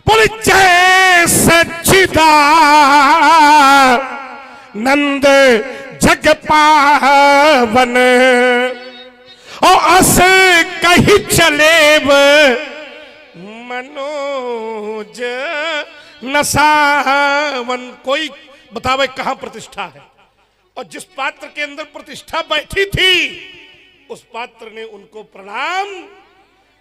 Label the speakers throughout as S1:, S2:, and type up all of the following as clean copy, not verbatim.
S1: बोले जय सच्चिदानंद जग पावन और अस कही चले मनोज नसावन। कोई बतावे कहां प्रतिष्ठा है? और जिस पात्र के अंदर प्रतिष्ठा बैठी थी उस पात्र ने उनको प्रणाम,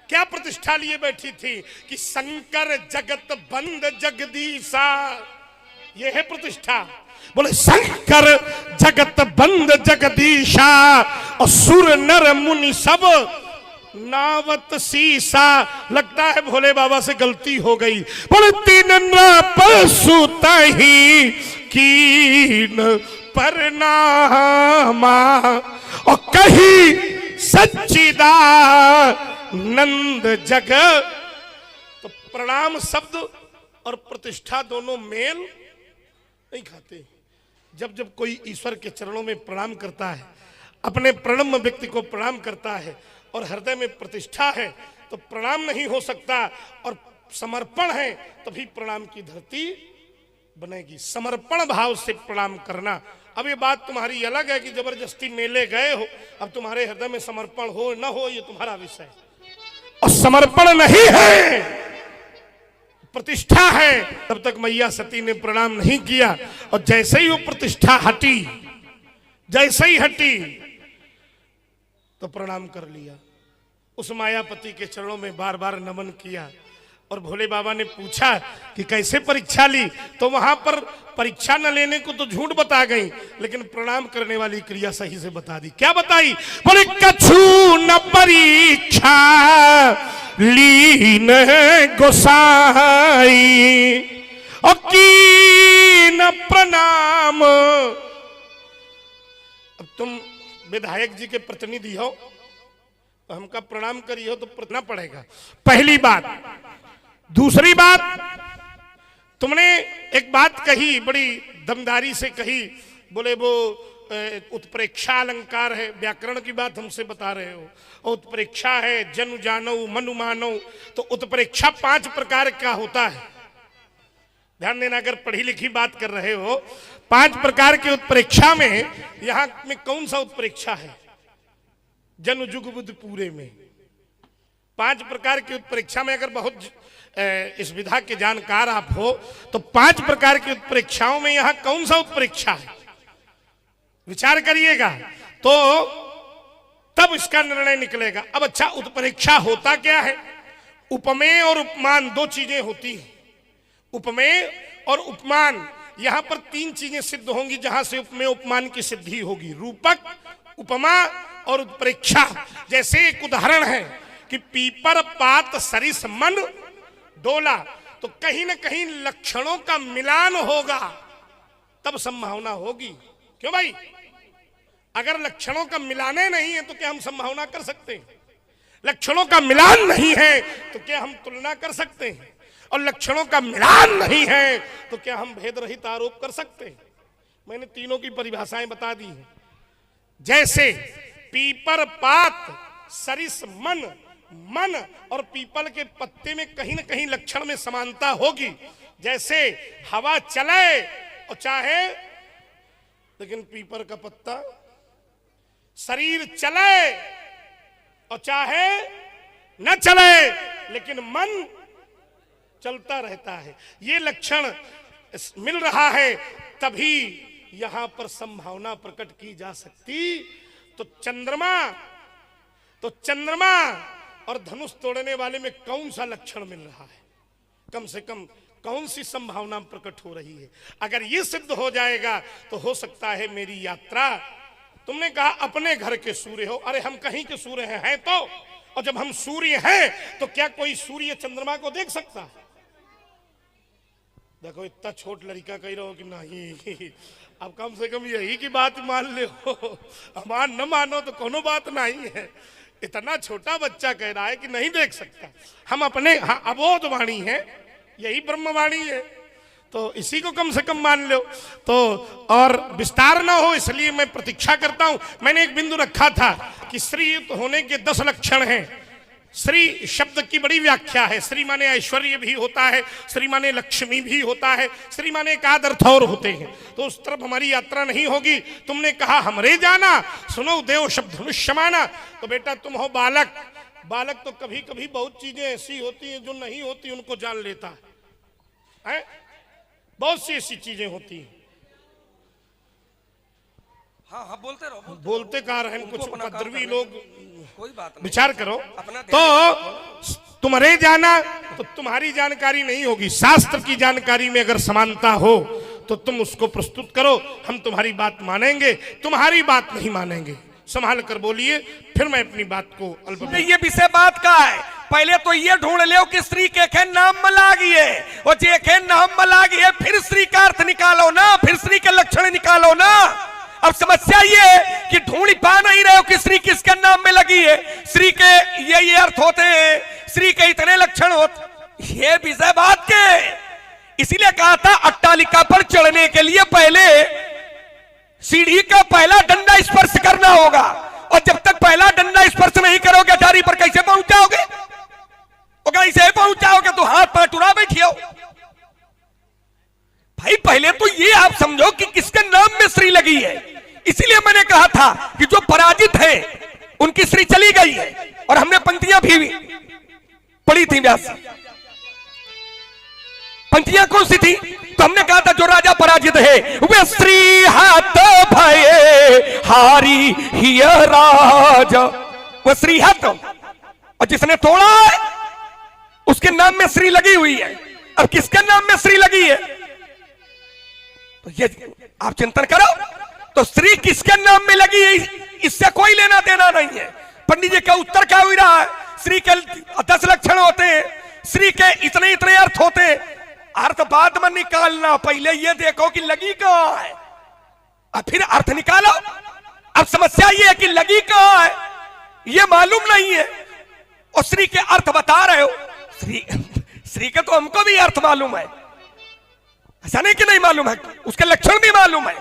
S1: क्या प्रतिष्ठा लिए बैठी थी कि शंकर जगत बंद जगदीशा, यह है प्रतिष्ठा। बोले शंकर जगत बंद जगदीशा और सुर नर मुनि सब नावत सीसा। लगता है भोले बाबा से गलती हो गई। बोले तीन पशुता ही कीन परनामा और कही सच्चिदानंद जग। तो प्रणाम शब्द और प्रतिष्ठा दोनों मेल नहीं खाते। जब जब कोई ईश्वर के चरणों में प्रणाम करता है, अपने प्रणम्य व्यक्ति को प्रणाम करता है और हृदय में प्रतिष्ठा है तो प्रणाम नहीं हो सकता, और समर्पण है तभी प्रणाम की धरती बनेगी। समर्पण भाव से प्रणाम करना। अब ये बात तुम्हारी अलग है कि जबरदस्ती मेले गए हो, अब तुम्हारे हृदय में समर्पण हो न हो ये तुम्हारा विषय है। और समर्पण नहीं है, प्रतिष्ठा है, तब तक मैया सती ने प्रणाम नहीं किया। और जैसे ही वो प्रतिष्ठा हटी, जैसे ही हटी तो प्रणाम कर लिया। उस मायापति के चरणों में बार बार नमन किया। और भोले बाबा ने पूछा कि कैसे परीक्षा ली, तो वहां पर परीक्षा न लेने को तो झूठ बता गई, लेकिन प्रणाम करने वाली क्रिया सही से बता दी। क्या बताई? बोले कछु न परीक्षा लीन गोसाई और कीन प्रणाम। अब तुम विधायक जी के प्रतिनिधि हो तो हमका प्रणाम करी हो तो करना पड़ेगा, पहली बात। दूसरी बात, तुमने एक बात कही, बड़ी दमदारी से कही। बोले वो उत्प्रेक्षा अलंकार है, व्याकरण की बात हमसे बता रहे हो। और उत्प्रेक्षा है जनु जानो मनु मानो। तो उत्प्रेक्षा 5 प्रकार का होता है। ध्यान देना, अगर पढ़ी लिखी बात कर रहे हो। 5 प्रकार के उत्प्रेक्षा में यहां में कौन सा उत्प्रेक्षा है? जनु जुग बुद्ध पूरे में 5 प्रकार की उत्प्रेक्षा में, अगर बहुत इस विधा के जानकार आप हो तो 5 प्रकार की उत्प्रेक्षाओं में यहां कौन सा उत्प्रेक्षा है? विचार करिएगा तो तब इसका निर्णय निकलेगा। अब अच्छा, उत्प्रेक्षा होता क्या है? उपमेय और उपमान 2 चीजें होती हैं। उपमेय और उपमान, यहां पर 3 चीजें सिद्ध होंगी जहां से उपमेय उपमान की सिद्धि होगी। रूपक, उपमा और उत्प्रेक्षा। जैसे एक उदाहरण है कि पीपर पात सरिस मन डोला, तो कहीं ना कहीं लक्षणों का मिलान होगा तब संभावना होगी। क्यों भाई? अगर लक्षणों का मिलाने नहीं है तो क्या हम संभावना कर सकते हैं? लक्षणों का मिलान नहीं है तो क्या हम तुलना कर सकते हैं? और लक्षणों का मिलान नहीं है तो क्या हम भेद रहित आरोप कर सकते हैं? मैंने तीनों की परिभाषाएं बता दी हैं। जैसे पीपर पात सरिस मन, मन और पीपल के पत्ते में कहीं ना कहीं लक्षण में समानता होगी। जैसे हवा चले और चाहे, लेकिन पीपर का पत्ता, शरीर चले और चाहे न चले लेकिन मन चलता रहता है। ये लक्षण मिल रहा है तभी यहां पर संभावना प्रकट की जा सकती। तो चंद्रमा और धनुष तोड़ने वाले में कौन सा लक्षण मिल रहा है? कम से कम कौन सी संभावना प्रकट हो रही है? अगर ये सिद्ध हो जाएगा तो हो सकता है मेरी यात्रा। तुमने कहा अपने घर के सूर्य हो, अरे हम कहीं के सूर्य हैं तो, और जब हम सूर्य हैं तो क्या कोई सूर्य चंद्रमा को देख सकता है? देखो इतना छोट लड़का कह रहा हो कि नहीं, अब कम से कम यही की बात मान ले हो, मान न मानो तो कोनो बात नहीं है। इतना छोटा बच्चा कह रहा है कि नहीं देख सकता। हम अपने अबोध वाणी है, यही ब्रह्मवाणी है, तो इसी को कम से कम मान लो। तो और विस्तार ना हो इसलिए मैं प्रतीक्षा करता हूं। मैंने एक बिंदु रखा था कि स्त्री होने के 10 लक्षण हैं। श्री शब्द की बड़ी व्याख्या है। श्री माने ऐश्वर्य भी होता है, श्री माने लक्ष्मी भी होता है, श्री माने एकाध अर्थ और होते हैं। तो उस तरफ हमारी यात्रा नहीं होगी। तुमने कहा हमरे जाना, सुनो देव शब्द धनुष्य माना। तो बेटा तुम हो बालक। बालक तो कभी कभी बहुत चीजें ऐसी होती हैं जो नहीं होती उनको जान लेता है। बहुत सी ऐसी चीजें होती हैं।
S2: हाँ हाँ बोलते रहो,
S1: बोलते कहा रहे कुछ उपद्रवी लोग,
S2: कोई बात नहीं,
S1: विचार करो। तो तुम्हारे जाना तो तुम्हारी जानकारी नहीं होगी, शास्त्र की जानकारी में अगर समानता हो तो तुम उसको प्रस्तुत करो, हम तुम्हारी बात मानेंगे, तुम्हारी बात नहीं मानेंगे। संभाल कर बोलिए, फिर मैं अपनी बात को
S2: ये विषय बात का है। पहले तो ये ढूंढ लो कि स्त्री के नाम में लागिए, और जे के नाम में लागिए फिर स्त्री का अर्थ निकालो ना, फिर स्त्री के लक्षण निकालो ना। अब समस्या ये कि ढूंढ पा नहीं रहे हो कि स्त्री किसके नाम में लगी है। स्त्री के ये अर्थ होते हैं, स्त्री के इतने लक्षण होते, ये विषय बात के। इसीलिए कहा था अट्टालिका पर चढ़ने के लिए पहले सीढ़ी का पहला डंडा स्पर्श करना होगा, और जब तक पहला डंडा स्पर्श नहीं करोगे अटारी पर कैसे पहुंच जाओगे? और कैसे पहुंच जाओगे तो हाथ पर टुरा बैठियो। भाई पहले तो ये आप समझो कि किसके नाम में श्री लगी है। इसीलिए मैंने कहा था कि जो पराजित है उनकी श्री चली गई है, और हमने पंक्तियां भी पढ़ी थी व्यास। पंक्तियां कौन सी थी? तो हमने कहा था जो राजा पराजित है वे श्री हाथ भये हारी हिय राज, वह श्री हाथ, और जिसने तोड़ा है उसके नाम में श्री लगी हुई है। अब किसके नाम में श्री लगी है तो ये आप चिंतन करो। तो श्री किसके नाम में लगी है इससे कोई लेना देना नहीं है। पंडित जी का उत्तर क्या हुई रहा है? श्री के 10 लक्षण होते हैं, श्री के इतने इतने अर्थ होते हैं। अर्थ बाद में निकालना, पहले ये देखो कि लगी कहां है, और फिर अर्थ निकालो। अब समस्या ये है कि लगी कहां है ये मालूम नहीं है, और श्री के अर्थ बता रहे हो। श्री के तो हमको भी अर्थ मालूम है, ऐसा नहीं कि नहीं मालूम है, उसके लक्षण भी मालूम है।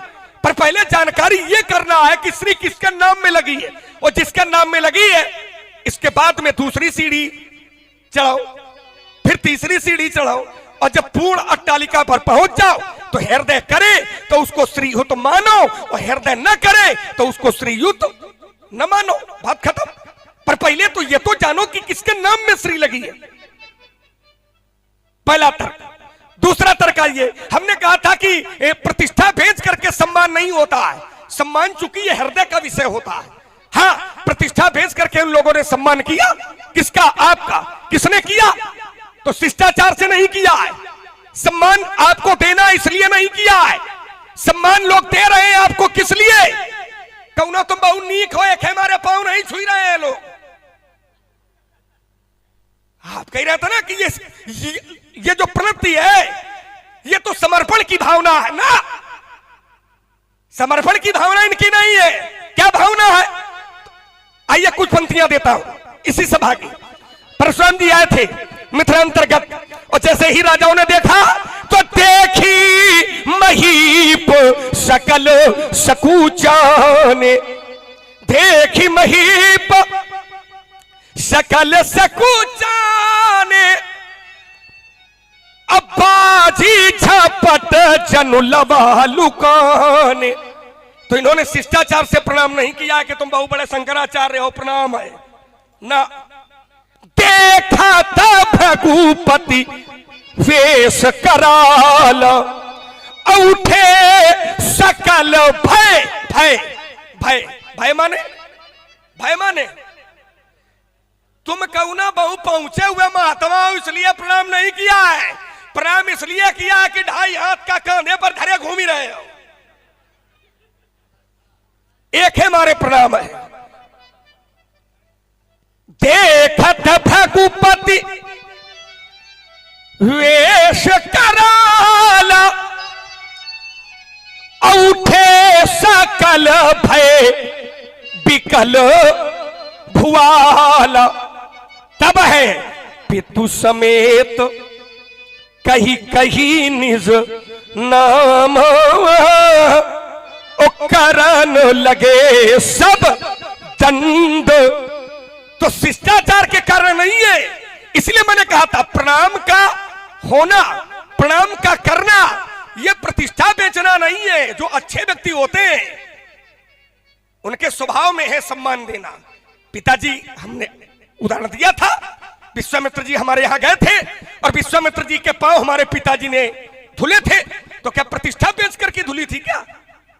S2: पर पहले जानकारी ये करना है कि श्री किसके नाम में लगी है, और जिसके नाम में लगी है इसके बाद में दूसरी सीढ़ी चढ़ाओ, फिर तीसरी सीढ़ी चढ़ाओ, और जब पूर्ण अट्टालिका पर पहुंच जाओ तो हृदय करे तो उसको श्रीयुत मानो, और हृदय न करे तो उसको श्रीयुत न मानो। बात खत्म। पर पहले तो ये तो जानो कि किसके नाम में श्री लगी है, पहला तर्क। दूसरा तर्क ये हमने कहा था कि प्रतिष्ठा भेज करके सम्मान नहीं होता है, सम्मान चूंकि ये हृदय का विषय होता है। हाँ, प्रतिष्ठा भेज करके उन लोगों ने सम्मान किया, किसका? आपका। किसने किया? तो शिष्टाचार से नहीं किया है। सम्मान आपको देना इसलिए नहीं किया है, सम्मान लोग दे रहे हैं आपको किस लिए? कौना तुम बहुत नीक हो, एक हमारे पांव नहीं छुई रहे हैं लोग। आप कह रहे थे ना कि ये जो प्रवृत्ति है ये तो समर्पण की भावना है ना, समर्पण की भावना इनकी नहीं है। क्या भावना है? आइए कुछ पंक्तियां देता हूं इसी सभा की। परशुराम जी आए थे मिथिलांतर्गत, और जैसे ही राजाओं ने देखा तो देखी महीप सकल सकूचाने, देखी महीप सकल सकूचाने, अब्बाजी झपट जनु लवा लुकाने। तो इन्होंने शिष्टाचार से प्रणाम नहीं किया कि तुम बहुत बड़े शंकराचार्य हो, प्रणाम है ना। देखा था भगुपति वेश कराल, उठे सकल भय। भय भय भय माने, भय माने तुम कहुना बहु पहुंचे हुए महात्मा इसलिए प्रणाम नहीं किया है, प्रणाम इसलिए किया है कि 2.5 हाथ का कांधे पर धरे घूम ही रहे हो। एक है हमारे प्रणाम है। देखत भगुपति वेश कराला, उठे सकल भय बिकल भुआला। तब है पितु समेत कही कही निज नाम, ओ करन लगे सब दंड तो शिष्टाचार के कारण नहीं है। इसलिए मैंने कहा था प्रणाम का होना, प्रणाम का करना, यह प्रतिष्ठा बेचना नहीं है। जो अच्छे व्यक्ति होते हैं उनके स्वभाव में है सम्मान देना। पिताजी, हमने उदाहरण दिया था, विश्वामित्र जी हमारे यहां गए थे और विश्वामित्र जी के पांव हमारे पिताजी ने धुले थे, तो क्या प्रतिष्ठा बेच करके धुली थी क्या?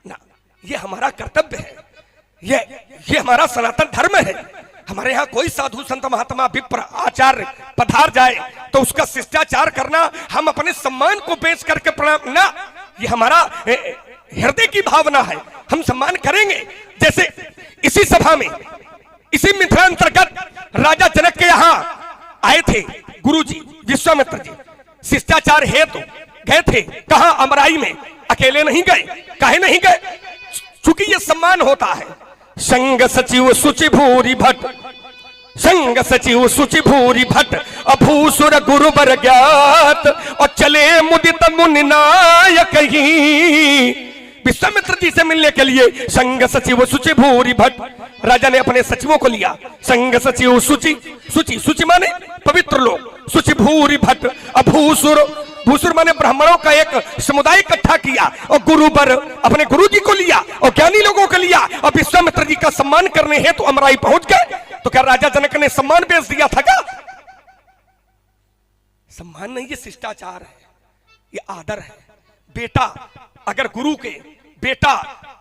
S2: ना, ये हमारा कर्तव्य है, ये हमारा सनातन धर्म है। हमारे यहाँ कोई साधु संत महात्मा विप्र आचार्य पधार जाए तो उसका शिष्टाचार करना, हम अपने सम्मान को बेच करके प्रणाम ना, ये हमारा हृदय की भावना है, हम सम्मान करेंगे। जैसे इसी सभा में, इसी मिथिला अंतर्गत राजा जनक के यहाँ आए थे गुरुजी विश्वामित्र जी, शिष्टाचार हेतु गए थे। कहां? अमराई में। अकेले नहीं गए। काहे नहीं गए? चूंकि ये सम्मान होता है। संग सचिव सुचि भूरि भट्ट, संग सचिव सुचि भूरि भट्ट, अभूसुर गुरु बर ज्ञात, और चले मुदित मुनि नायक ही। विश्वामित्र जी से मिलने के लिए संग सचिव सुचि भूरि भट्ट, राजा ने अपने सचिवों को लिया। संग सचिव सुचि, सुचि सुचि माने पवित्र लोग, सुचि भूरि भट्ट, अभूसुर, भूसुर माने ब्राह्मणों का एक समुदाय इकट्ठा किया, और गुरुबर अपने गुरु जी को लिया और ज्ञानी लोगों को लिया, और विश्वामित्र जी का सम्मान करने हेतु अमराई पहुंच गए। तो क्या राजा जनक ने सम्मान बेच दिया था क्या? सम्मान नहीं, ये शिष्टाचार है, ये आदर है। बेटा अगर गुरु के, बेटा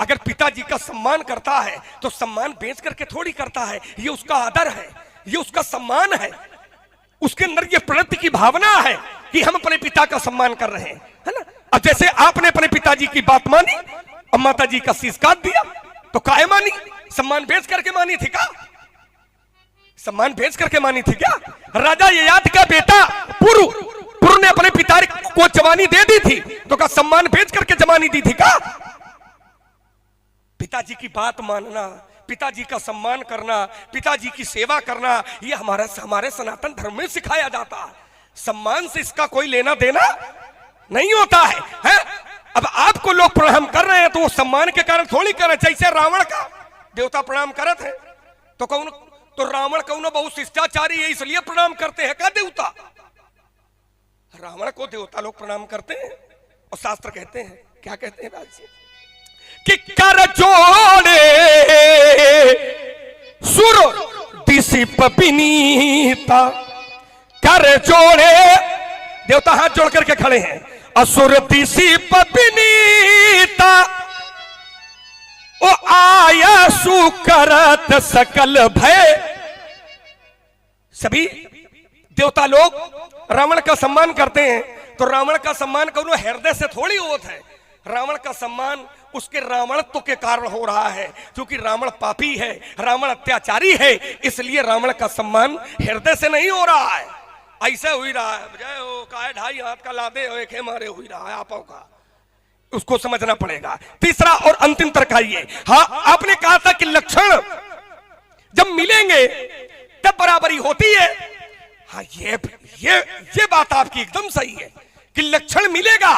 S2: अगर पिताजी का सम्मान करता है तो सम्मान बेच करके थोड़ी करता है, ये उसका आदर है, ये उसका सम्मान है। उसके अंदर ये प्रवृत्ति की भावना है कि हम अपने पिता का सम्मान कर रहे हैं, है ना। अब जैसे आपने अपने पिताजी की बात मानी और माता जी का शीश काट दिया, तो काहे मानी? सम्मान बेच करके मानी थी क्या? सम्मान बेच करके मानी थी क्या? राजा ययाति का बेटा पुरु ने अपने पिता को जवानी दे दी थी, तो क्या सम्मान बेच करके जवानी दी थी क्या? पिताजी की बात मानना, पिताजी का सम्मान करना, पिताजी की सेवा करना, यह हमारे सनातन धर्म में सिखाया जाता है। सम्मान से इसका कोई लेना देना नहीं होता है? अब आपको लोग प्रणाम कर रहे हैं तो वो सम्मान के कारण थोड़ी कर रहे हैं। जैसे रावण का देवता प्रणाम करत है तो कौन, तो रावण कौन बहुत शिष्टाचारी है इसलिए प्रणाम करते हैं क्या देवता? रावण को देवता लोग प्रणाम करते हैं, और शास्त्र कहते हैं, क्या कहते हैं राज कि कर जोड़े सुर दिशि पपिनीता, कर जोड़े, देवता हाथ जोड़ करके खड़े हैं, असुर दिशि पपिनीता, ओ आया सुकरत सकल भय। सभी देवता लोग रावण का सम्मान करते हैं, तो रावण का सम्मान कौन हृदय से थोड़ी होता है। रावण का सम्मान उसके रावणत्व के कारण हो रहा है, क्योंकि रावण पापी है, रावण अत्याचारी है, इसलिए रावण का सम्मान हृदय से नहीं हो रहा है, ऐसे हुई रहा है। जय हो काहे ढाई हाथ का लादे हो एक मारे हुई रहा है आपों का, उसको समझना पड़ेगा। तीसरा और अंतिम तर्क ये, हाँ आपने कहा था कि लक्षण जब मिलेंगे तब बराबरी होती है। हाँ ये बात आपकी एकदम सही है कि लक्षण मिलेगा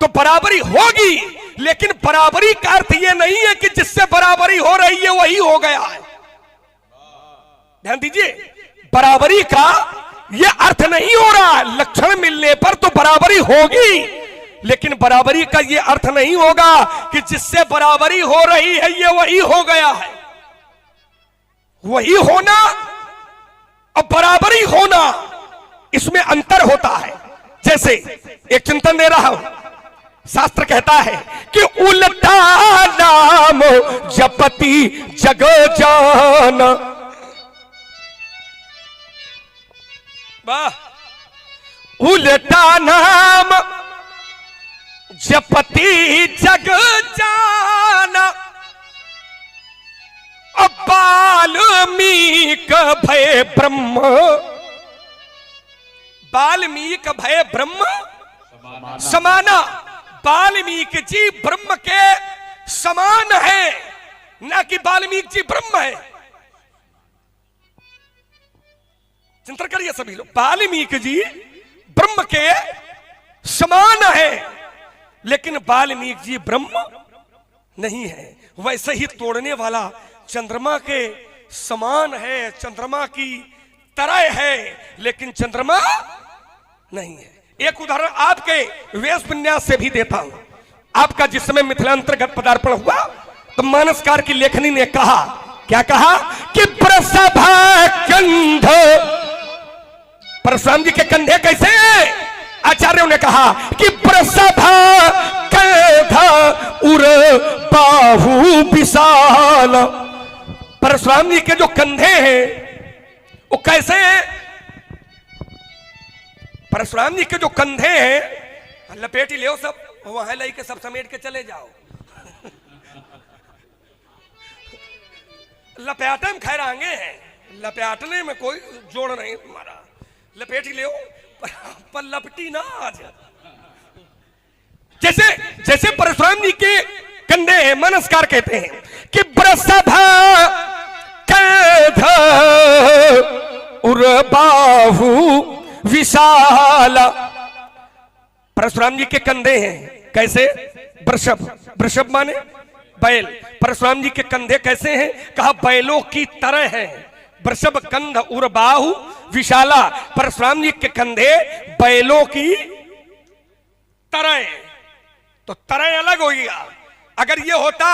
S2: तो बराबरी होगी, लेकिन बराबरी का अर्थ यह नहीं है कि जिससे बराबरी हो रही है वही हो गया है। ध्यान दीजिए, बराबरी का यह अर्थ नहीं हो रहा है। लक्षण मिलने पर तो बराबरी होगी, लेकिन बराबरी का यह अर्थ नहीं होगा कि जिससे बराबरी हो रही है ये वही हो गया है। वही होना और बराबरी होना, इसमें अंतर होता है। जैसे एक चिंतन दे रहा हूं, शास्त्र कहता है कि उल्टा नाम जपति जग जान। वाह, उल्टा नाम जपति जग जान, बाल्मीक भय ब्रह्म, बाल्मीक भय ब्रह्म समाना। वाल्मीकि जी ब्रह्म के समान है, ना कि वाल्मीकि जी ब्रह्म है। चिंतन करिए सभी लोग, वाल्मीकि जी ब्रह्म के समान है, लेकिन वाल्मीकि जी ब्रह्म नहीं है। वैसे ही तोड़ने वाला चंद्रमा के समान है, चंद्रमा की तरह है, लेकिन चंद्रमा नहीं है। एक उदाहरण आपके वेश विन्यास से भी देता हूं। आपका जिस समय मिथिलांतर्गत पदार्पण हुआ तो मानसकार की लेखनी ने कहा, क्या कहा कि प्रसभा कंध, परशुराम जी के कंधे कैसे हैं? आचार्यों ने कहा कि प्रसभा कंध उर बाहु विशाल। परशुराम जी के जो कंधे हैं वो कैसे हैं? परशुराम जी के जो कंधे हैं, लपेटी ले सब वहां लाई के सब समेट के चले जाओ। लपेटने में खैर आगे हैं, लपेटने में कोई जोड़ नहीं तुम्हारा। लपेटी ले पर लपटी ना आज। जैसे जैसे परशुराम जी के कंधे हैं, मानसकार कहते हैं कि प्रसभा कंध उर बाहु विशाल। परशुराम जी के कंधे हैं कैसे? वृषभ, वृषभ माने बैल। परशुराम जी के कंधे कैसे हैं? कहा बैलों की तरह हैं। वृषभ कंध उर बाहु विशाला। परशुराम जी के कंधे बैलों की तरह। तो तरह अलग हो गया। अगर ये होता,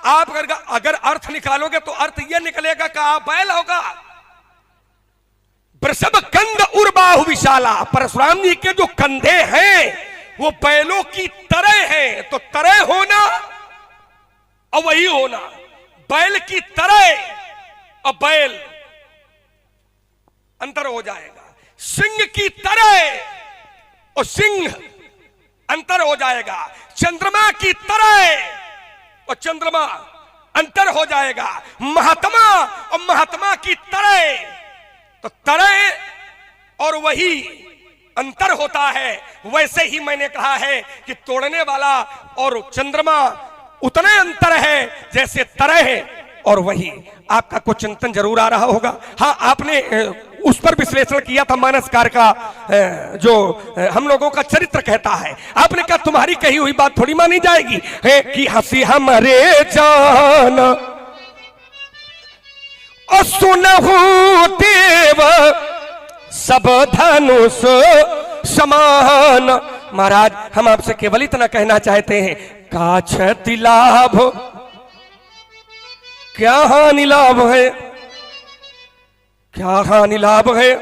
S2: आप अगर अर्थ निकालोगे तो अर्थ ये निकलेगा कि आप बैल होगा। वृषभ कंध उर बाहु विशाला। परशुराम जी के जो कंधे हैं वो बैलों की तरह हैं। तो तरह होना और वही होना, बैल की तरह और बैल अंतर हो जाएगा। सिंह की तरह और सिंह अंतर हो जाएगा। चंद्रमा की तरह और चंद्रमा अंतर हो जाएगा। महात्मा और महात्मा की तरह, तो तरह और वही अंतर होता है। वैसे ही मैंने कहा है कि तोड़ने वाला और चंद्रमा उतने अंतर है जैसे तरह और वही। आपका कुछ चिंतन जरूर आ रहा होगा। हाँ, आपने उस पर विश्लेषण किया था मानसकार का, जो हम लोगों का चरित्र कहता है। आपने कहा तुम्हारी कही हुई बात थोड़ी मानी जाएगी कि हंसी हमारे जान और सुनहु देव सब धनुष समान। महाराज, हम आपसे केवल इतना कहना चाहते हैं, का क्षति लाभ, क्या हानि लाभ है? क्या हानि लाभ है?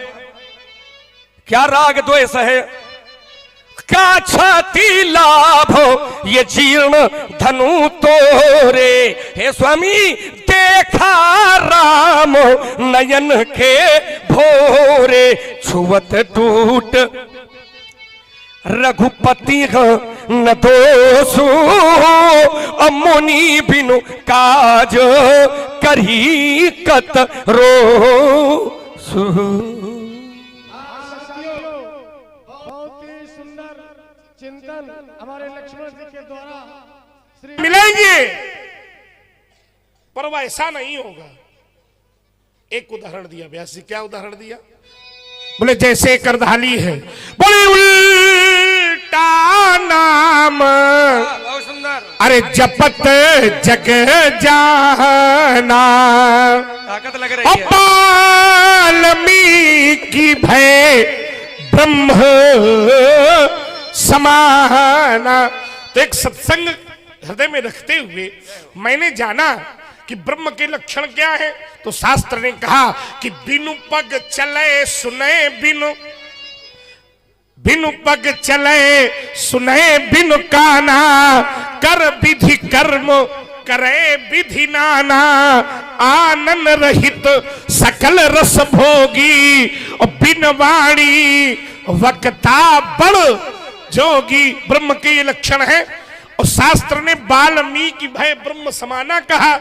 S2: क्या राग द्वेष है? का क्षति लाभ ये जीर्ण धनु तोरे। हे स्वामी, देखा राम नयन के भोरे, छुवत टूट रघुपति न दोषु, मुनि बिनु काज करही कत रोसु।
S3: बहुत ही सुंदर चिंतन हमारे लक्ष्मण जी के द्वारा
S1: मिलेंगे, पर वह ऐसा नहीं होगा। एक उदाहरण दिया व्यास जी। क्या उदाहरण दिया? बोले जैसे करधाली है, बोले उल्टा नाम,
S2: बहुत सुंदर।
S1: अरे जपत जग जाना,
S2: ताकत लग रही है।
S1: वाल्मीकि भय ब्रह्म समाना। तो एक सत्संग हृदय में रखते हुए मैंने जाना कि ब्रह्म के लक्षण क्या है। तो शास्त्र ने कहा कि बिनु पग चले सुने बिनु, बिनु पग चले सुने बिनु काना, कर विधि कर्म करे विधि नाना, आनंद रहित सकल रस भोगी, और बिन वाणी वक्ता बड़ जोगी। ब्रह्म के ये लक्षण है। और शास्त्र ने वाल्मीकि भय ब्रह्म समाना कहा।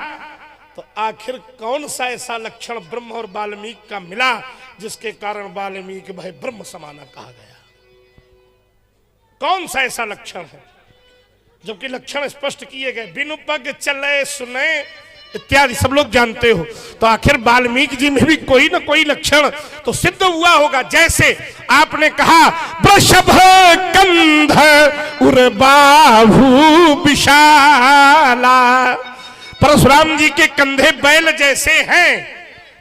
S1: तो आखिर कौन सा ऐसा लक्षण ब्रह्म और वाल्मीकि का मिला जिसके कारण वाल्मीकि भय ब्रह्म समाना कहा गया? कौन सा ऐसा लक्षण है? जबकि लक्षण स्पष्ट किए गए, बिनु पग चले सुने इत्यादि सब लोग जानते हो। तो आखिर वाल्मीकि जी में भी कोई ना कोई लक्षण तो सिद्ध हुआ होगा। जैसे आपने कहा वृषभ कंध उर बाहु विशाला, परशुराम जी के कंधे बैल जैसे हैं,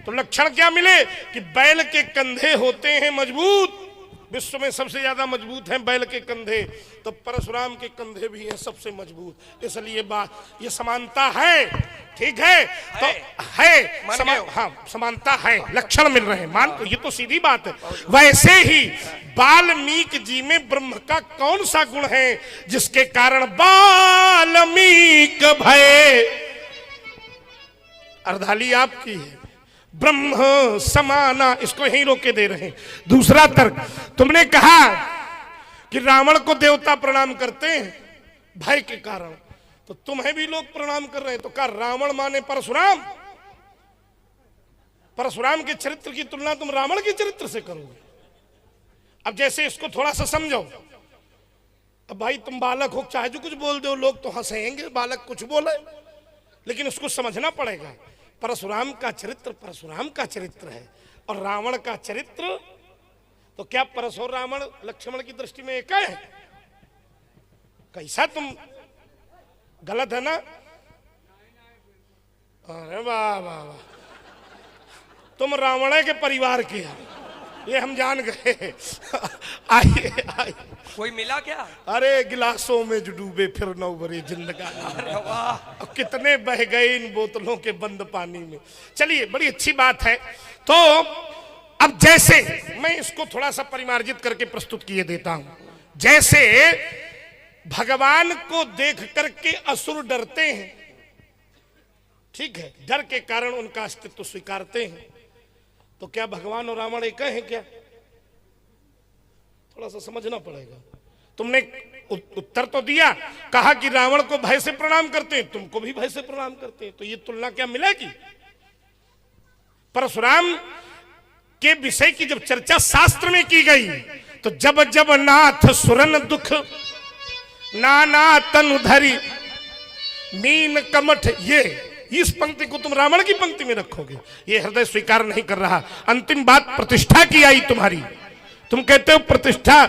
S1: तो लक्षण क्या मिले कि बैल के कंधे होते हैं मजबूत, विश्व में सबसे ज्यादा मजबूत हैं बैल के कंधे, तो परशुराम के कंधे भी हैं सबसे मजबूत। इसलिए बात ये समानता है, ठीक है, तो है हाँ समानता है, लक्षण मिल रहे हैं, मान तो ये तो सीधी बात है। वैसे ही वाल्मीकि जी में ब्रह्म का कौन सा गुण है जिसके कारण वाल्मीकि भय? अर्धाली आपकी है, ब्रह्म समाना, इसको यही रोके दे रहे हैं। दूसरा तर्क, तुमने कहा कि रावण को देवता प्रणाम करते हैं भय के कारण, तो तुम्हें भी लोग प्रणाम कर रहे हैं, तो क्या रावण माने परशुराम? परशुराम के चरित्र की तुलना तुम रावण के चरित्र से करोगे? अब जैसे इसको थोड़ा सा समझो। अब भाई तुम बालक हो, चाहे जो कुछ बोल दो, लोग तो हंसेंगे, बालक कुछ बोले, लेकिन उसको समझना पड़ेगा। परशुराम का चरित्र परशुराम का चरित्र है और रावण का चरित्र, तो क्या परशुराम रावण लक्ष्मण की दृष्टि में एक है? कैसा तुम, गलत है ना? अरे वाह वाह वाह, तुम रावण के परिवार के हो, ये हम जान गए। आइए आइए,
S2: कोई मिला क्या?
S1: अरे गिलासों में जो डूबे फिर न उभरे जिंदगानी, अब कितने बह गए इन बोतलों के बंद पानी में। चलिए, बड़ी अच्छी बात है। तो अब जैसे मैं इसको थोड़ा सा परिमार्जित करके प्रस्तुत किए देता हूं। जैसे भगवान को देख करके असुर डरते हैं, ठीक है, डर के कारण उनका अस्तित्व स्वीकारते हैं, तो क्या भगवान और रावण एक हैं क्या? थोड़ा सा समझना पड़ेगा। तुमने उत्तर तो दिया, कहा कि रावण को भय से प्रणाम करते हैं, तुमको भी भय से प्रणाम करते हैं, तो ये तुलना क्या मिलेगी? परशुराम के विषय की जब चर्चा शास्त्र में की गई, तो जब जब नाथ सुरन दुख नाना तनु धरी मीन कमठ, ये इस पंक्ति को तुम रावण की पंक्ति में रखोगे, ये हृदय स्वीकार नहीं कर रहा। अंतिम बात प्रतिष्ठा की आई तुम्हारी, तुम कहते हो प्रतिष्ठा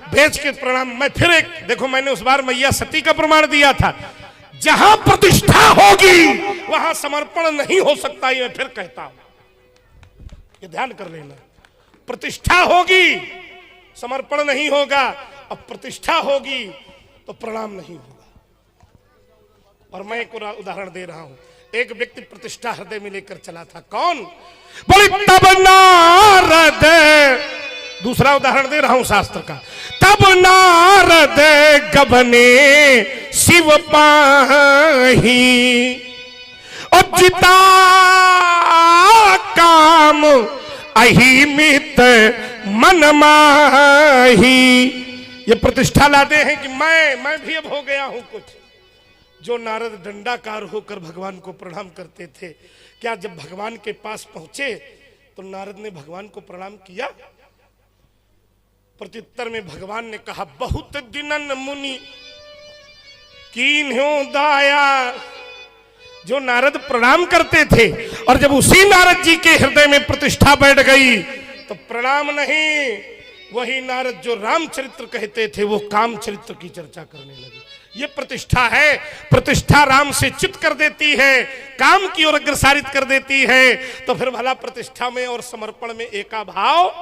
S1: बेच के प्रणाम। मैं फिर एक देखो, मैंने उस बार मैया सती का प्रमाण दिया था, जहां प्रतिष्ठा होगी वहां समर्पण नहीं हो सकता, ये मैं फिर कहता हूं, ये ध्यान कर लेना। प्रतिष्ठा होगी समर्पण नहीं होगा, अब प्रतिष्ठा होगी तो प्रणाम नहीं होगा। और मैं एक उदाहरण दे रहा हूं। एक व्यक्ति प्रतिष्ठा हृदय में लेकर चला था, कौन? बोले तब नारद, दूसरा उदाहरण दे रहा हूं शास्त्र का, तब नारद गबने शिव पाही और जिता काम अहिमित मन माही। ये प्रतिष्ठा लाते हैं कि मैं भी अब हो गया हूं कुछ। जो नारद दंडाकार होकर भगवान को प्रणाम करते थे, क्या जब भगवान के पास पहुंचे तो नारद ने भगवान को प्रणाम किया? प्रत्युत्तर में भगवान ने कहा, बहुत दिनन मुनि कीन्हो दाया। जो नारद प्रणाम करते थे, और जब उसी नारद जी के हृदय में प्रतिष्ठा बैठ गई तो प्रणाम नहीं, वही नारद जो रामचरित्र कहते थे वो काम चरित्र की चर्चा करने लगे। ये प्रतिष्ठा है। प्रतिष्ठा राम से च्युत कर देती है, काम की ओर अग्रसारित कर देती है, तो फिर भला प्रतिष्ठा में और समर्पण में एका भाव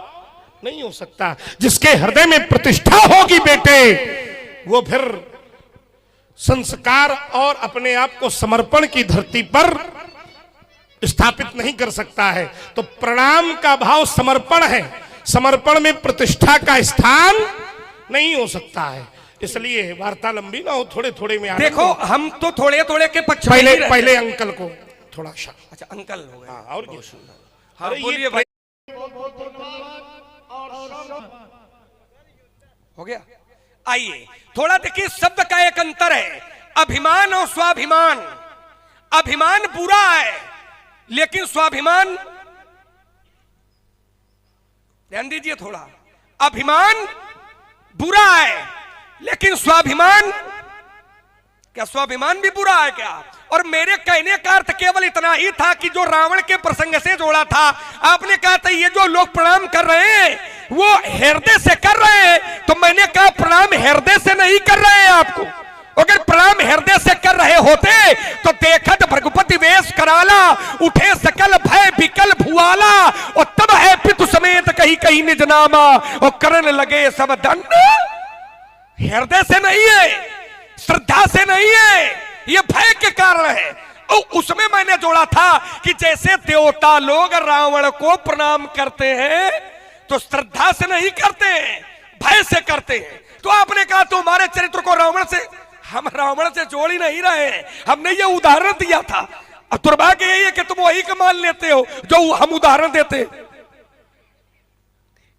S1: नहीं हो सकता। जिसके हृदय में प्रतिष्ठा होगी बेटे, वो फिर संस्कार और अपने आप को समर्पण की धरती पर स्थापित नहीं कर सकता है। तो प्रणाम का भाव समर्पण है, समर्पण में प्रतिष्ठा का स्थान नहीं हो सकता है। इसलिए वार्ता लंबी ना हो, थोड़े थोड़े में
S2: देखो, हम तो थोड़े थोड़े के पक्ष
S1: पहले पहले अंकल को थोड़ा सा।
S2: अच्छा, अंकल हो गए।
S1: हाँ, और क्या?
S2: हाँ, बोलिए भाई। हो गया। आइए थोड़ा देखिए, शब्द का एक अंतर है, अभिमान और स्वाभिमान। अभिमान बुरा है, लेकिन स्वाभिमान, ध्यान दीजिए थोड़ा, अभिमान बुरा है लेकिन स्वाभिमान, क्या स्वाभिमान भी बुरा है क्या? और मेरे कहने का अर्थ केवल इतना ही था कि जो रावण के प्रसंग से जोड़ा था, आपने कहा था ये जो लोग प्रणाम कर रहे हैं वो हृदय से कर रहे हैं, तो मैंने कहा प्रणाम हृदय से नहीं कर रहे हैं आपको, अगर प्रणाम हृदय से कर रहे होते तो देखत भृगुपति वेश कराला, उठे सकल भय विकल भुआला, और तब है पितु समेत कहीं कहीं निज नामा, और करन लगे सब दंड। हृदय से नहीं है, श्रद्धा से नहीं है, ये भय के कारण है। और उसमें मैंने जोड़ा था कि जैसे देवता लोग रावण को प्रणाम करते हैं तो श्रद्धा से नहीं करते हैं, भय से करते हैं। तो आपने कहा तुम्हारे चरित्र को रावण से, हम रावण से जोड़ ही नहीं रहे हैं, हमने ये उदाहरण दिया था। अब दुर्भाग्य यही है कि तुम वही का मान लेते हो जो हम उदाहरण देते।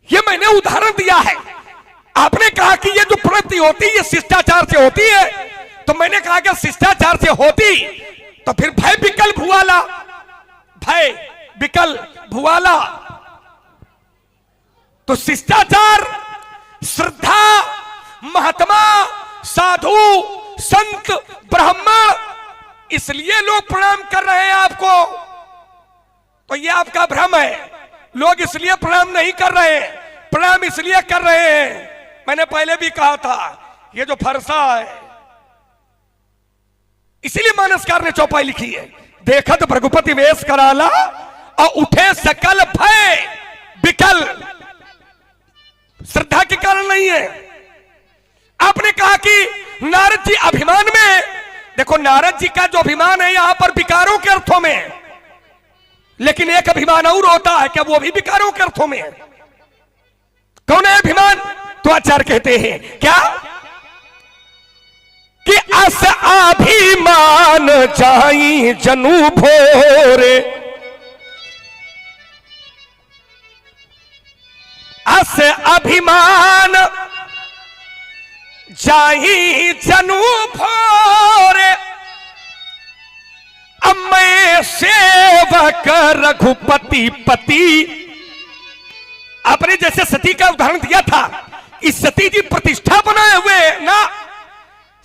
S2: ये मैंने उदाहरण दिया है। आपने कहा कि ये जो प्रवृत्ति होती है ये शिष्टाचार से होती है, तो मैंने कहा कि शिष्टाचार से होती तो फिर भय विकल भुआला, भय विकल भुआला। तो शिष्टाचार, श्रद्धा, महात्मा, साधु, संत, ब्राह्मण, इसलिए लोग प्रणाम कर रहे हैं आपको। तो ये आपका भ्रम है। लोग इसलिए प्रणाम नहीं कर रहे हैं, प्रणाम इसलिए कर रहे हैं। मैंने पहले भी कहा था ये जो फरसा है, इसीलिए मानसकार ने चौपाई लिखी है, देखत भृगुपति वेश कराला और उठे सकल भय विकल। श्रद्धा के कारण नहीं है। आपने कहा कि नारद जी अभिमान में, देखो नारद जी का जो अभिमान है यहां पर विकारों के अर्थों में है, लेकिन एक अभिमान और होता है क्या, वो भी विकारों के अर्थों में है। कौन है अभिमान? तो आचार्य कहते हैं क्या कि अस अभिमान जाई जनु भोरे, अस अभिमान जाही जनु भोरे, अम्मे सेवक रघुपति पति। आपने जैसे सती का उदाहरण दिया था, इस सती जी प्रतिष्ठा बनाए हुए ना,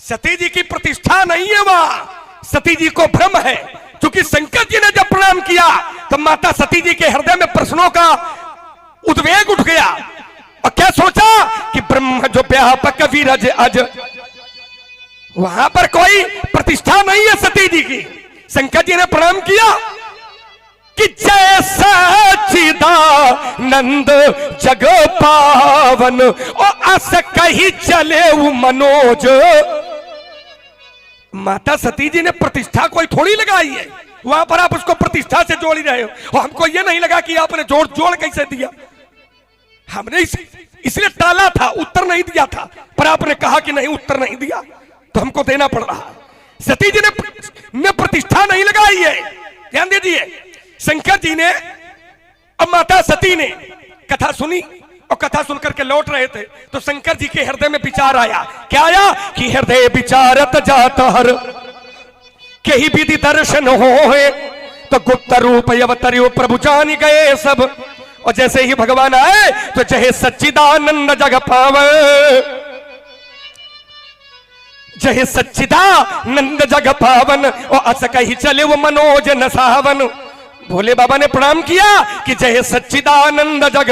S2: सती जी की प्रतिष्ठा नहीं है वहां, सती जी को भ्रम है। क्योंकि शंकर जी ने जब प्रणाम किया तो माता सती जी के हृदय में प्रश्नों का उद्वेग उठ गया, और क्या सोचा कि ब्रह्म जो व्यापक विरज अज, वहां पर कोई प्रतिष्ठा नहीं है सती जी की। शंकर जी ने प्रणाम किया कि जय सच्चिदानंद जग पावन, और अस कही चले मनोज। माता सती जी ने प्रतिष्ठा कोई थोड़ी लगाई है, वहां पर आप उसको प्रतिष्ठा से जोड़ ही रहे हो। और हमको यह नहीं लगा कि आपने जोड़ जोड़ कैसे दिया, हमने इसलिए टाला था, उत्तर नहीं दिया था, पर आपने कहा कि नहीं उत्तर नहीं दिया तो हमको देना पड़ रहा। सती जी ने प्रतिष्ठा नहीं लगाई है, ध्यान दीजिए। शंकर जी ने और माता सती ने कथा सुनी, और कथा सुनकर के लौट रहे थे तो शंकर जी के हृदय में विचार आया। क्या आया कि हृदय विचारत जाता हर के ही विधि दर्शन हो, तो गुप्त रूप अवतरियो प्रभु जान गए सब। और जैसे ही भगवान आए तो चाहे सच्चिदानंद जग पावे, जय सच्चिदानंद जग पावन, और अस कही चले वो मनोज न सावन। भोले बाबा ने प्रणाम किया कि जय सच्चिदानंद जग,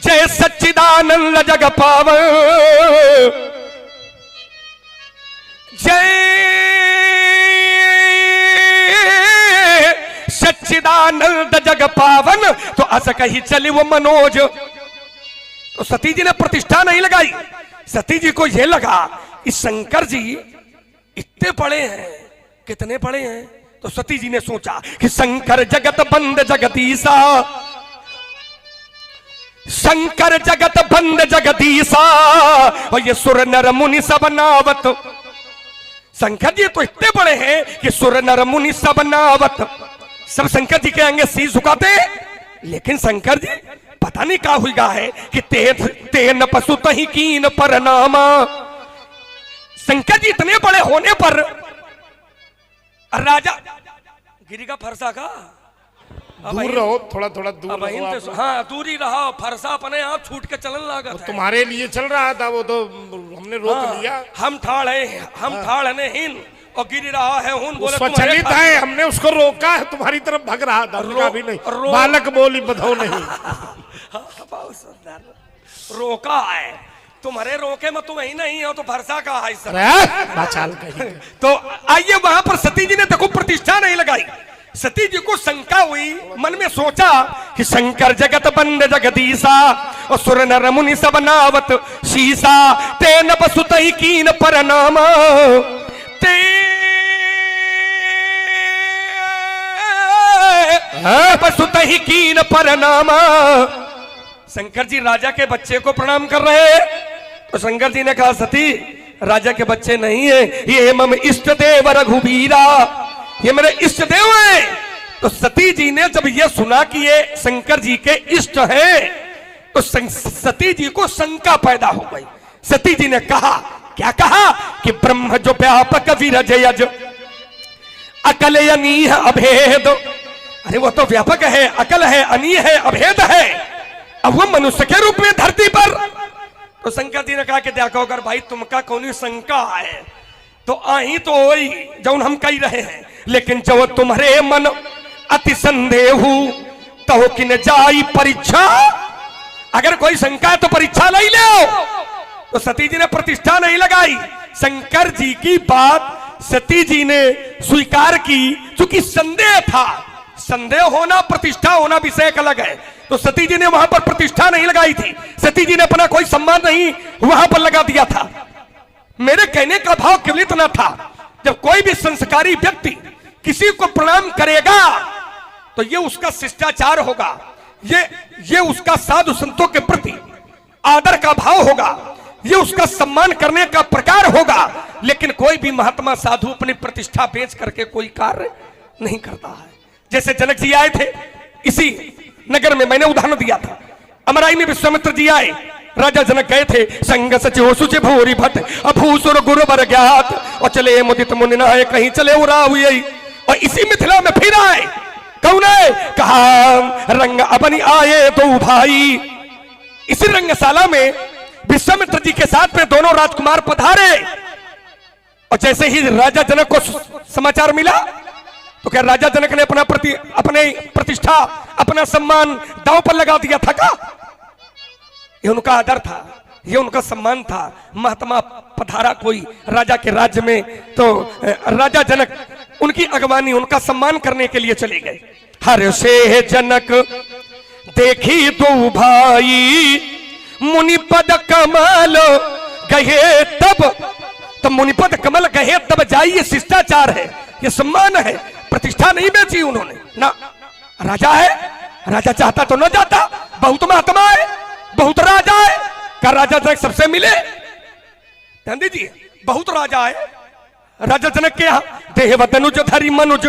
S2: जय सच्चिदानंद जग पावन, जय सच्चिदानंद जग पावन, तो अस कही चले वो मनोज। तो सती जी ने प्रतिष्ठा नहीं लगाई। सती जी को यह लगा इस शंकर जी इतने बड़े हैं, कितने बड़े हैं। तो सती जी ने सोचा कि शंकर जगत बंद जगदीसा, शंकर जगत बंद जगदीसा, और ये सुर नर मुनि सब नावत। शंकर जी तो इतने बड़े हैं कि सुर नर मुनि सब नावत, सब शंकर जी के आगे शीश झुकाते। लेकिन शंकर जी पता नहीं क्या हुआ है कि तेन पशु तही कीन पर नामा। शंकर जी इतने बड़े होने पर राजा गिरी का फरसा का
S1: दूर रहो, थोड़ा थोड़ा दूर रहो आप।
S2: हाँ दूरी रहो, फरसा अपने आप छूट के चलन लागत है।
S1: तुम्हारे लिए चल रहा था वो, तो हमने रोक लिया।
S2: हम ठाड़ है हिन और गिरी रहा है हूं, बोले
S1: स्वचलित है, हमने उसको रोका है, तुम्हारी तरफ भग रहा था। भी नहीं, बालक बोली बधाओ नहीं।
S2: बहुत सुंदर रोका है। तुम्हारे रोके में तुम ही नहीं हो तो भरसा का है सर।
S1: बाचाल कही।
S2: तो आइए वहां पर सती जी ने देखो प्रतिष्ठा नहीं लगाई। सती जी को शंका हुई, मन में सोचा कि शंकर जगत बंद जगदीसा और सुर नर मुनि सब नावत शीसा तेन बसुत ही कीन परनाम ते बसुत ही कीन परनाम। शंकर जी राजा के बच्चे को प्रणाम कर रहे हैं तो शंकर जी ने कहा सती राजा के बच्चे नहीं है, ये मम इष्ट देव रघुबीरा, ये मेरे इष्ट देव हैं। तो सती जी ने जब ये सुना कि ये शंकर जी के इष्ट हैं तो सती जी को शंका पैदा हो गई। सती जी ने कहा, क्या कहा कि ब्रह्म जो व्यापक विरजयज अकल अनीह अभेद। अरे वो तो व्यापक है, अकल है, अनीह है, अभेद है, अब वो मनुष्य के रूप में धरती पर। तो शंकर जी ने कहा कि देखो अगर भाई तुमका कौन शंका है तो आई तो वही जो हम कह रहे हैं, लेकिन जब तुम्हारे मन अति संदेह तो कि न जाई परीक्षा, अगर कोई शंका है तो परीक्षा ले लो। तो सती जी ने प्रतिष्ठा नहीं लगाई। शंकर जी की बात सती जी ने स्वीकार की, क्योंकि संदेह था। संदेह होना प्रतिष्ठा होना विषय एक अलग है। तो सती जी ने वहां पर प्रतिष्ठा नहीं लगाई थी। सती जी ने अपना कोई सम्मान नहीं वहां पर लगा दिया था। मेरे कहने का भाव केवल इतना था, जब कोई भी संस्कारी व्यक्ति किसी को प्रणाम करेगा तो ये उसका शिष्टाचार होगा, ये उसका साधु संतों के प्रति आदर का भाव होगा, ये उसका सम्मान करने का प्रकार होगा। लेकिन कोई भी महात्मा साधु अपनी प्रतिष्ठा बेच करके कोई कार्य नहीं करता है। जैसे जनक जी आए थे इसी नगर में, मैंने उदाहरण दिया था, अमराई में विश्वामित्र जी आए, राजा जनक गए थे, संग सचिव सुचि भूरि भट्ट अभूसुर गुरु बर ज्ञात और चले मुदित मुनि नहाए कहीं चले उरा हुई। और इसी मिथिला में फिर आए, कौन है? कहा रंग अपनी आए दो भाई। इसी रंगशाला में विश्वामित्र जी के साथ में दोनों राजकुमार पधारे। और जैसे ही राजा जनक को समाचार मिला तो क्या राजा जनक ने अपने प्रतिष्ठा अपना सम्मान दांव पर लगा दिया था का? ये उनका आदर था, ये उनका सम्मान था। महात्मा पधारा कोई राजा के राज्य में तो राजा जनक उनकी अगवानी उनका सम्मान करने के लिए चले गए। हर से जनक देखी दो भाई मुनिपद कमल गए तब मुनिपद कमल गए तब जाइए, शिष्टाचार है, ये सम्मान है, प्रतिष्ठा नहीं बेची उन्होंने ना। राजा है, राजा चाहता तो न जाता, बहुत महात्मा है, बहुत राजा है, क्या राजा जनक सबसे मिले? ध्यान दीजिए, बहुत राजा है राजा जनक के यहाँ। देव धनुज धरि मनुज,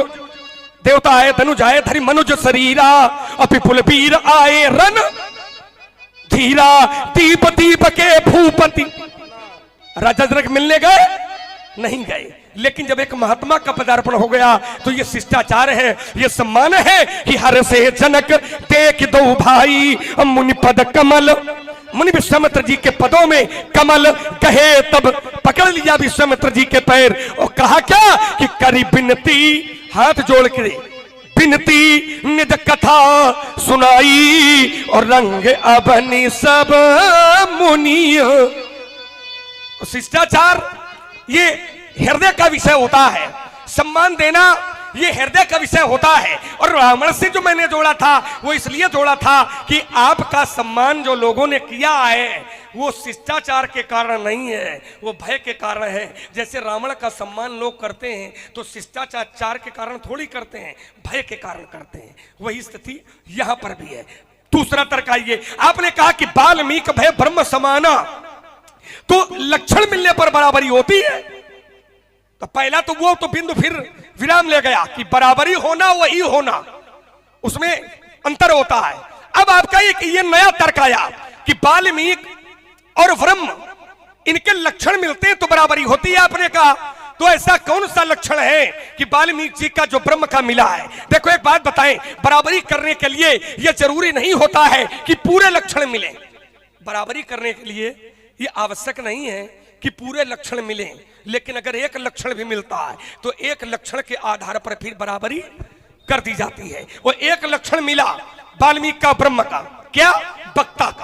S2: देवता आए धनुज आए धरि मनुज शरीरा अपिपुल वीर आए रन धीरा दीप दीप के भूपति। राजा जनक मिलने गए? नहीं गए। लेकिन जब एक महात्मा का पदार्पण हो गया तो ये शिष्टाचार है, ये सम्मान है कि हर से जनक देख दो भाई मुनिपद कमल। मुनि विश्वामित्र जी के पदों में कमल कहे तब पकड़ लिया विश्वामित्र जी के पैर और कहा क्या कि करी बिनती, हाथ जोड़ के बिनती निज कथा सुनाई और रंग अबनी सब मुनियो। शिष्टाचार ये हृदय का विषय होता है, सम्मान देना ये हृदय का विषय होता है। और रावण से जो मैंने जोड़ा था वो इसलिए जोड़ा था कि आपका सम्मान जो लोगों ने किया है वो शिष्टाचार के कारण नहीं है, वो भय के कारण है। जैसे रावण का सम्मान लोग करते हैं तो शिष्टाचार के कारण थोड़ी करते हैं, भय के कारण करते हैं। वही स्थिति यहां पर भी है। दूसरा तर्क आइए, आपने कहा कि वाल्मीकि भय ब्रह्म समाना, तो लक्षण मिलने पर बराबरी होती है। तो पहला तो वो तो बिंदु फिर विराम ले गया कि बराबरी होना वही होना, उसमें अंतर होता है। अब आपका एक ये नया तर्क आया कि वाल्मीकि और ब्रह्म इनके लक्षण मिलते हैं तो बराबरी होती है। आपने कहा तो ऐसा कौन सा लक्षण है कि वाल्मीकि जी का जो ब्रह्म का मिला है? देखो एक बात बताएं, बराबरी करने के लिए यह जरूरी नहीं होता है कि पूरे लक्षण मिले। बराबरी करने के लिए ये आवश्यक नहीं है कि पूरे लक्षण मिले, लेकिन अगर एक लक्षण भी मिलता है तो एक लक्षण के आधार पर फिर बराबरी कर दी जाती है। वो एक लक्षण मिला वाल्मीकि का ब्रह्म का, क्या? वक्ता का।